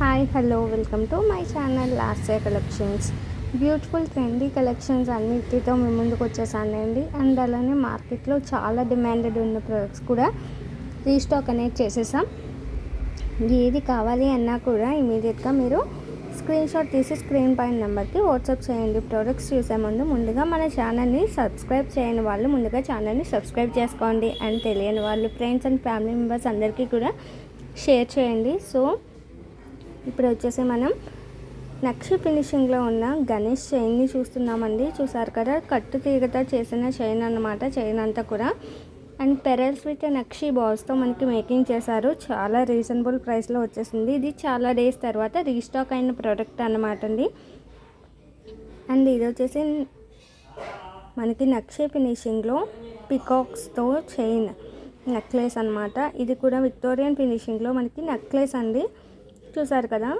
Hi hello welcome to my channel last year collections. Beautiful trendy collections అన్నిటితో మీ ముందుకు వచ్చేసానండి. And అలానే మార్కెట్లో చాలా డిమాండెడ్ ఉన్న ప్రొడక్ట్స్ కూడా రీస్టాక్ అనేది చేసేసాం. ఏది కావాలి అన్నా కూడా ఇమీడియట్గా మీరు స్క్రీన్ షాట్ తీసి స్క్రీన్ పైన నెంబర్కి వాట్సాప్ చేయండి. ప్రొడక్ట్స్ చూసే ముందుగా మన ఛానల్ని సబ్స్క్రైబ్ చేయని వాళ్ళు ముందుగా ఛానల్ని సబ్స్క్రైబ్ చేసుకోండి. అండ్ తెలియని వాళ్ళు ఫ్రెండ్స్ అండ్ ఫ్యామిలీ మెంబర్స్ అందరికీ కూడా షేర్ చేయండి. సో ఇప్పుడు వచ్చేసి మనం నక్షి ఫినిషింగ్లో ఉన్న గణేష్ చైన్ని చూస్తున్నామండి. చూసారు కదా, కట్టు తీగతో చేసిన చైన్ అన్నమాట. చైన్ అంతా కూడా అండ్ పెరల్స్ విత్ నక్షి బాల్స్తో మనకి మేకింగ్ చేశారు. చాలా రీజనబుల్ ప్రైస్లో వచ్చేసింది. ఇది చాలా డేస్ తర్వాత రీస్టాక్ అయిన ప్రోడక్ట్ అన్నమాట అండి. అండ్ ఇది వచ్చేసి మనకి నక్షి ఫినిషింగ్లో పికాక్స్తో చైన్ నెక్లెస్ అనమాట. ఇది కూడా విక్టోరియన్ ఫినిషింగ్లో మనకి నెక్లెస్ అండి. చూసారు కదా,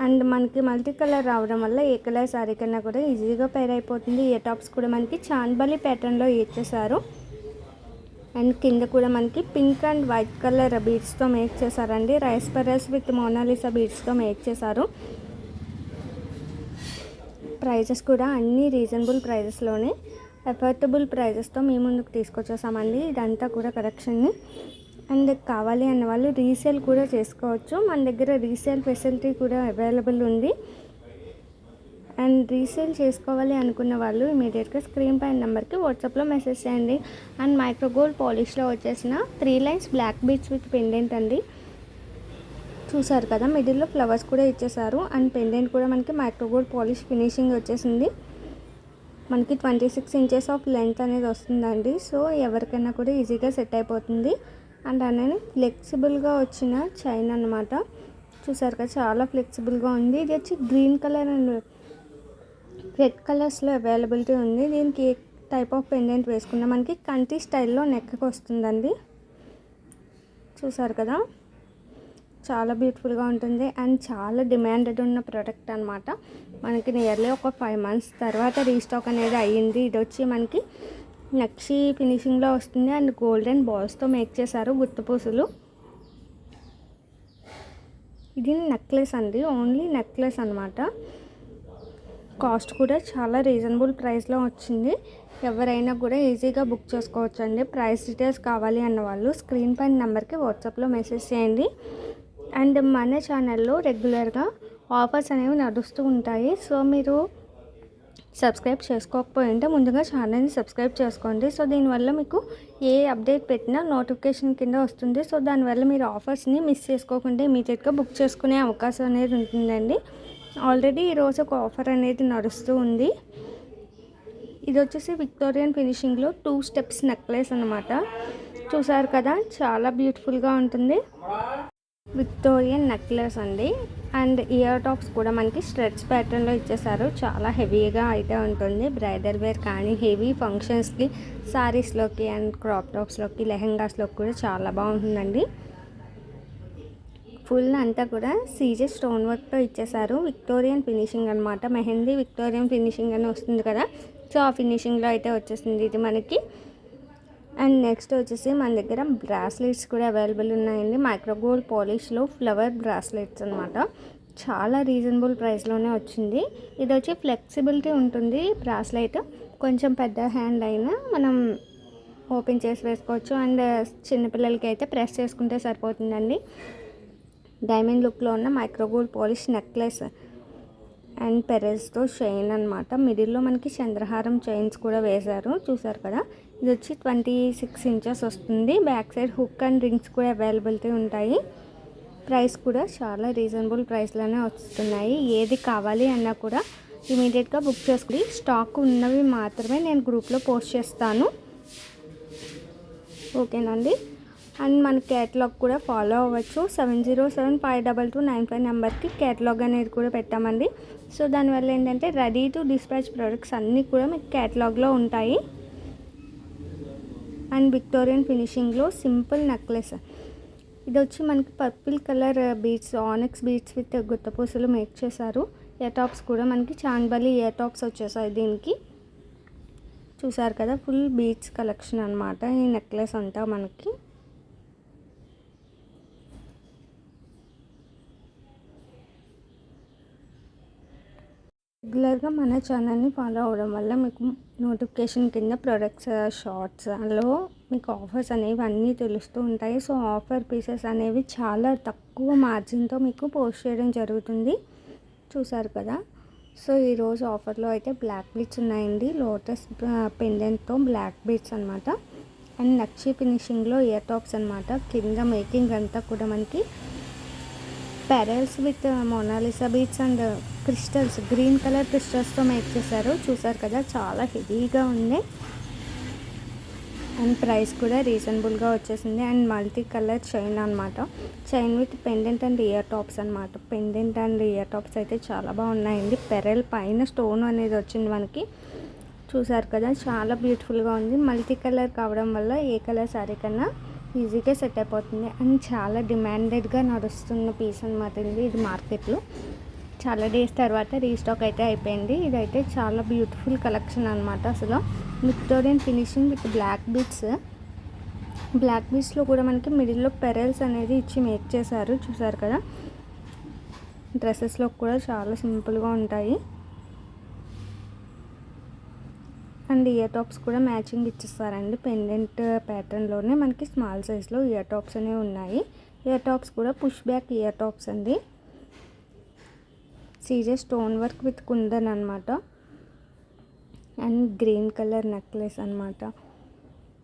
అండ్ మనకి మల్టీ కలర్ రావడం వల్ల ఏ కలర్ శారీ కన్నా కూడా ఈజీగా పేర్ అయిపోతుంది. ఏ టాప్స్ కూడా మనకి చాంద్బలి ప్యాటర్న్లో ఇచ్చేసారు. అండ్ కింద కూడా మనకి పింక్ అండ్ వైట్ కలర్ బీడ్స్తో మేక్ చేశారండి. రైస్ పెరల్స్ విత్ మోనాలిసా బీడ్స్తో మేక్ చేశారు. ప్రైజెస్ కూడా అన్నీ రీజనబుల్ ప్రైజెస్లోనే అఫోర్డబుల్ ప్రైజెస్తో మీ ముందుకు తీసుకొచ్చేసామండి. ఇదంతా కూడా కలెక్షన్ని. అండ్ కావాలి అన్న వాళ్ళు రీసేల్ కూడా చేసుకోవచ్చు. మన దగ్గర రీసేల్ ఫెసిలిటీ కూడా అవైలబుల్ ఉంది. అండ్ రీసేల్ చేసుకోవాలి అనుకున్న వాళ్ళు ఇమీడియట్గా స్క్రీన్ పైన నెంబర్కి వాట్సాప్లో మెసేజ్ చేయండి. అండ్ మైక్రోగోల్డ్ పాలిష్లో వచ్చేసిన 3 lines black beads with pendant అండి. చూసారు కదా, మిడిల్లో ఫ్లవర్స్ కూడా ఇచ్చేసారు. అండ్ పెండెంట్ కూడా మనకి మైక్రోగోల్డ్ పాలిష్ ఫినిషింగ్ వచ్చేసింది. మనకి 26 ఇంచెస్ ఆఫ్ లెంత్ అనేది వస్తుందండి. సో ఎవరికైనా కూడా ఈజీగా సెట్ అయిపోతుంది. అండ్ అనేది ఫ్లెక్సిబుల్గా వచ్చిన చైన్ అన్నమాట. చూసారు కదా, చాలా ఫ్లెక్సిబుల్గా ఉంది. ఇది వచ్చి గ్రీన్ కలర్ అండ్ రెడ్ కలర్స్లో అవైలబిలిటీ ఉంది. దీనికి ఏ టైప్ ఆఫ్ పెండెంట్ వేసుకున్నా మనకి కంటి స్టైల్లో నెక్కి వస్తుందండి. చూసారు కదా, చాలా బ్యూటిఫుల్గా ఉంటుంది. అండ్ చాలా డిమాండెడ్ ఉన్న ప్రోడక్ట్ అనమాట. మనకి నియర్లీ ఒక 5 months తర్వాత రీస్టాక్ అనేది అయ్యింది. ఇది వచ్చి మనకి నక్షి ఫినిషింగ్లో వస్తుంది. అండ్ గోల్డెన్ బాల్స్తో మేక్ చేశారు గుర్తుపూసలు. ఇది నెక్లెస్ అండి, ఓన్లీ నెక్లెస్ అనమాట. కాస్ట్ కూడా చాలా రీజనబుల్ ప్రైస్లో వచ్చింది. ఎవరైనా కూడా ఈజీగా బుక్ చేసుకోవచ్చు అండి. ప్రైస్ డీటెయిల్స్ కావాలి అన్న వాళ్ళు స్క్రీన్ పైన నెంబర్కి వాట్సాప్లో మెసేజ్ చేయండి. అండ్ మన ఛానల్లో రెగ్యులర్గా ఆఫర్స్ అనేవి నడుస్తూ ఉంటాయి. సో మీరు సబ్స్క్రైబ్ చేసుకోకపోయింటే ముందుగా ఛానల్ని సబ్స్క్రైబ్ చేసుకోండి. సో దీనివల్ల మీకు ఏ అప్డేట్ పెట్టినా నోటిఫికేషన్ కింద వస్తుంది. సో దానివల్ల మీరు ఆఫర్స్ని మిస్ చేసుకోకుండా ఇమీడియట్గా బుక్ చేసుకునే అవకాశం అనేది ఉంటుందండి. ఆల్రెడీ ఈరోజు ఒక ఆఫర్ అనేది నడుస్తూ ఉంది. ఇది వచ్చేసి విక్టోరియన్ ఫినిషింగ్లో 2 స్టెప్స్ నెక్లెస్ అనమాట. చూసారు కదా, చాలా బ్యూటిఫుల్గా ఉంటుంది. విక్టోరియన్ నెక్లెస్ అండి. అండ్ ఇయర్ టాప్స్ కూడా మనకి స్ట్రెచ్ ప్యాటర్న్లో ఇచ్చేసారు. చాలా హెవీగా అయితే ఉంటుంది. బ్రైడల్ వేర్ కానీ హెవీ ఫంక్షన్స్కి, శారీస్లోకి అండ్ క్రాప్ టాప్స్లోకి, లెహెంగాస్లోకి కూడా చాలా బాగుంటుందండి. ఫుల్ అంతా కూడా సీజే స్టోన్ వర్క్తో ఇచ్చేసారు. విక్టోరియన్ ఫినిషింగ్ అనమాట. మెహందీ విక్టోరియన్ ఫినిషింగ్ అని వస్తుంది కదా, సో ఆ ఫినిషింగ్లో అయితే వచ్చేసింది ఇది మనకి. అండ్ నెక్స్ట్ వచ్చేసి మన దగ్గర బ్రాస్లెట్స్ కూడా అవైలబుల్ ఉన్నాయండి. మైక్రోగోల్డ్ పాలిష్లో ఫ్లవర్ బ్రాస్లెట్స్ అనమాట. చాలా రీజనబుల్ ప్రైస్లోనే వచ్చింది. ఇది వచ్చి ఫ్లెక్సిబిలిటీ ఉంటుంది. బ్రాస్లెట్ కొంచెం పెద్ద హ్యాండ్ అయినా మనం ఓపెన్ చేసి వేసుకోవచ్చు. అండ్ చిన్నపిల్లలకి అయితే ప్రెస్ చేసుకుంటే సరిపోతుందండి. డైమండ్ లుక్లో ఉన్న మైక్రోగోల్డ్ పాలిష్ నెక్లెస్ అండ్ పెరల్స్తో చైన్ అనమాట. మిడిల్లో మనకి చంద్రహారం చైన్స్ కూడా వేశారు. చూసారు కదా, ఇది వచ్చి 26 ఇంచెస్ వస్తుంది. Back side hook and rings కూడా అవైలబిలిటీ ఉంటాయి. ప్రైస్ కూడా చాలా రీజనబుల్ ప్రైస్లోనే వస్తున్నాయి. ఏది కావాలి అన్నా కూడా ఇమీడియట్గా బుక్ చేసుకుని స్టాక్ ఉన్నవి మాత్రమే నేను గ్రూప్లో పోస్ట్ చేస్తాను. ఓకేనండి. అండ్ మన క్యాటలాగ్ కూడా ఫాలో అవ్వచ్చు. 70752295 నెంబర్కి క్యాటలాగ్ అనేది కూడా పెట్టామండి. సో దానివల్ల ఏంటంటే రెడీ టు డిస్పాచ్ ప్రొడక్ట్స్ అన్నీ కూడా మీకు క్యాటలాగ్లో ఉంటాయి. అండ్ విక్టోరియన్ ఫినిషింగ్లో సింపుల్ నెక్లెస్. ఇది వచ్చి మనకి purple colour beads, onyx beads with గుత్తపూసలు మేక్ చేశారు. ఇయర్ టాప్స్ కూడా మనకి చాంద్బలి ఇయర్ టాప్స్ వచ్చేసాయి దీనికి. చూసారు కదా, ఫుల్ బీడ్స్ కలెక్షన్ అనమాట ఈ నెక్లెస్ అంతా మనకి. రెగ్యులర్గా మన ఛానల్ని ఫాలో అవ్వడం వల్ల మీకు నోటిఫికేషన్ కింద ప్రొడక్ట్స్ షార్ట్స్లో మీకు ఆఫర్స్ అనేవి అన్నీ తెలుస్తూ ఉంటాయి. సో ఆఫర్ పీసెస్ అనేవి చాలా తక్కువ మార్జిన్తో మీకు పోస్ట్ చేయడం జరుగుతుంది. చూసారు కదా. సో ఈరోజు ఆఫర్లో అయితే బ్లాక్ బీడ్స్ ఉన్నాయండి. లోటస్ పెండెంట్తో బ్లాక్ బీడ్స్ అనమాట. అండ్ నక్షి ఫినిషింగ్లో ఇయర్ టాప్స్ అనమాట. కింద మేకింగ్ అంతా కూడా మనకి pearls with Mona Lisa beads and crystals, green colour క్రిస్టల్స్తో మేక్ చేశారు. చూసారు కదా, చాలా హెవీగా ఉంది. అండ్ ప్రైస్ కూడా రీజనబుల్గా వచ్చేసింది. అండ్ మల్టీ కలర్ చైన్ అనమాట. Chain with pendant and ear tops అనమాట. పెండెంట్ అండ్ ఇయర్ టాప్స్ అయితే చాలా బాగున్నాయండి. పెరల్ పైన స్టోన్ అనేది వచ్చింది మనకి. చూసారు కదా, చాలా బ్యూటిఫుల్గా ఉంది. మల్టీ కలర్ కావడం వల్ల ఏ కలర్ శారీ కన్నా ఈజీగా సెట్ అయిపోతుంది. అండ్ చాలా డిమాండెడ్గా నడుస్తున్న పీస్ అనమాట అండి ఇది. మార్కెట్లో చాలా డేస్ తర్వాత రీస్టాక్ అయితే అయిపోయింది. ఇదైతే చాలా బ్యూటిఫుల్ కలెక్షన్ అనమాట. అసలు Victorian finishing with black beads. Black బీడ్స్లో కూడా మనకి మిడిల్లో పెరల్స్ అనేది ఇచ్చి మేక్ చేశారు. చూసారు కదా, డ్రెస్సెస్లో కూడా చాలా సింపుల్గా ఉంటాయి. అండ్ ఇయర్ టాప్స్ కూడా మ్యాచింగ్ ఇచ్చేస్తారండి. పెండెంట్ ప్యాటర్న్లోనే మనకి స్మాల్ సైజ్లో ఇయర్ టాప్స్ అనేవి ఉన్నాయి. ఇయర్ టాప్స్ కూడా పుష్ బ్యాక్ ఇయర్ టాప్స్ అండి. CZ stone work with kundan అనమాట. అండ్ గ్రీన్ కలర్ నెక్లెస్ అనమాట.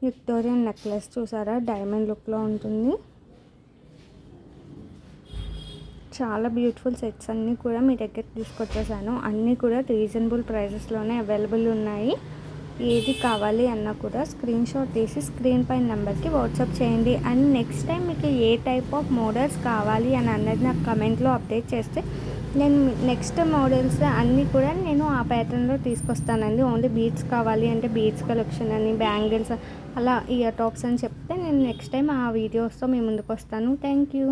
విక్టోరియన్ నెక్లెస్ చూసారా, డైమండ్ లుక్లో ఉంటుంది. చాలా బ్యూటిఫుల్ సెట్స్ అన్నీ కూడా మీ దగ్గర తీసుకొచ్చేసాను. అన్నీ కూడా రీజనబుల్ ప్రైజెస్లోనే అవైలబుల్ ఉన్నాయి. ఏది కావాలి అన్నా కూడా స్క్రీన్ షాట్ తీసి స్క్రీన్ పైన నెంబర్కి వాట్సాప్ చేయండి. అండ్ నెక్స్ట్ టైం మీకు ఏ టైప్ ఆఫ్ మోడల్స్ కావాలి అని అన్నది నాకు కమెంట్లో అప్డేట్ చేస్తే నేను నెక్స్ట్ మోడల్స్ అన్నీ కూడా నేను ఆ ప్యాటర్న్లో తీసుకొస్తానండి. ఓన్లీ బీడ్స్ కావాలి అంటే బీడ్స్ కలెక్షన్ అని, బ్యాంగిల్స్ అలా ఇయర్ టాప్స్ అని చెప్తే నేను నెక్స్ట్ టైం ఆ వీడియోస్తో మీ ముందుకు వస్తాను. Thank you.